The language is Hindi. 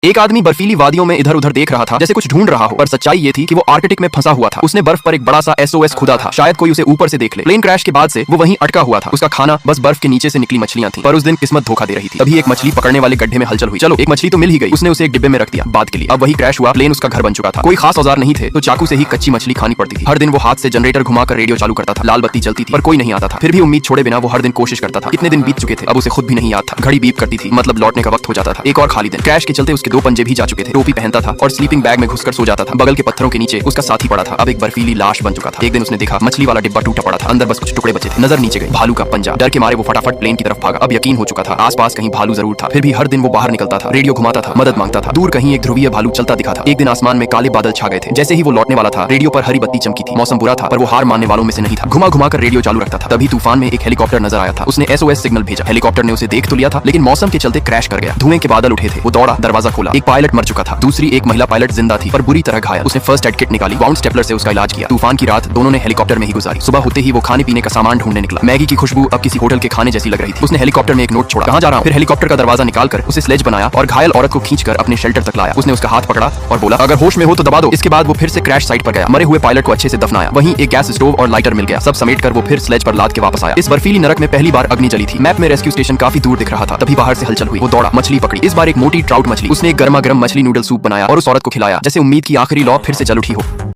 एक आदमी बर्फीली वादियों में इधर उधर देख रहा था जैसे कुछ ढूंढ रहा हो, पर सच्चाई ये थी कि वो आर्कटिक में फंसा हुआ था। उसने बर्फ पर एक बड़ा सा SOS खुदा था, शायद कोई उसे ऊपर से देख ले। प्लेन क्रैश के बाद से वो वहीं अटका हुआ था। उसका खाना बस बर्फ के नीचे से निकली मछलियां थी, पर उस दिन किस्मत धोखा दे रही थी। तभी एक मछली पकड़ने वाले गड्ढे में हलचल हुई। चलो एक मछली तो मिल ही गई। उसने उसे एक डिब्बे में रख दिया बात के लिए। अब वही क्रैश हुआ, प्लेन उसका घर बन चुका था। कोई खास औजार नहीं थे तो चाकू से ही कच्ची मछली खानी पड़ती थी। हर दिन वो हाथ से जनरेटर घुमाकर रेडियो चालू करता था। लाल बत्ती जलती थी पर कोई नहीं आता था। फिर भी उम्मीद छोड़े बिना वो हर दिन कोशिश करता था। कितने दिन बीत चुके थे अब उसे खुद भी नहीं याद था। घड़ी बीप करती थी, मतलब लौटने का वक्त हो जाता था। एक और खाली दिन। क्रैश के चलते उसके 2 पंजे भी जा चुके थे। टोपी पहनता था और स्लीपिंग बैग में घुसकर सो जाता था। बगल के पत्थरों के नीचे उसका साथी पड़ा था, अब एक बर्फीली लाश बन चुका था। एक दिन उसने देखा मछली वाला डिब्बा टूटा पड़ा था, अंदर बस कुछ टुकड़े बचे थे। नजर नीचे गई, भालू का पंजा। डर के मारे वो फटाफट प्लेन की तरफ भागा। अब यकीन हो चुका था आसपास कहीं भालू जरूर था। फिर भी हर दिन वो बाहर निकलता था, रेडियो घुमाता था, मदद मांगता था। दूर कहीं एक ध्रुवीय भालू चलता दिखा था। एक दिन आसमान में काले बादल छा गए थे। जैसे ही वो लौटने वाला था, रेडियो पर हरी बत्ती चमकी थी। मौसम बुरा था पर वो हार मानने वालों में से नहीं था। घुमा घुमा कर रेडियो चालू रखता था। तभी तूफान में एक हेलीकॉप्टर नजर आया था। उसने SOS सिग्नल भेजा। हेलीकॉप्टर ने उसे देख तो लिया था लेकिन मौसम के चलते क्रैश कर गया। धुएं के बादल उठे थे। वो दौड़ा, दरवाजा खोला। एक पायलट मर चुका था, दूसरी एक महिला पायलट जिंदा थी पर बुरी तरह घायल। उसने फर्स्ट एड किट निकाली, बाउंड स्टेपलर से उसका इलाज किया। तूफान की रात दोनों ने हेलीकॉप्टर में ही गुजारी। सुबह होते ही वो खाने पीने का सामान ढूंढने निकला। मैगी की खुशबू अब किसी होटल के खाने जैसी लग रही थी। उसने हेलीकॉप्टर में एक नोट छोड़ा, कहां जा रहा हूं। फिर हेलीकॉप्टर का दरवाजा निकालकर उसे स्लेज बनाया और घायल औरत को खींचकर अपने शेल्टर तक लाया। उसने उसका हाथ पकड़ा और बोला अगर होश में हो तो दबा दो। इसके बाद वो फिर से क्रैश साइट पर गया। मरे हुए पायलट को अच्छे से दफनाया। वहीं एक गैस स्टोव और लाइटर मिल गया। सब समेटकर वो फिर स्लेज पर लाद के वापस आया। इस बर्फीली नरक में पहली बार अग्नि जली थी। मैप में रेस्क्यू स्टेशन काफी दूर दिख रहा था। तभी बाहर से हलचल हुई। वो दौड़ा, मछली पकड़ी। इस बार एक मोटी ट्राउट मछली। उसने एक गर्मा गर्म मछली नूडल सूप बनाया और उस औरत को खिलाया। जैसे उम्मीद की आखिरी लौ फिर से जल उठी हो।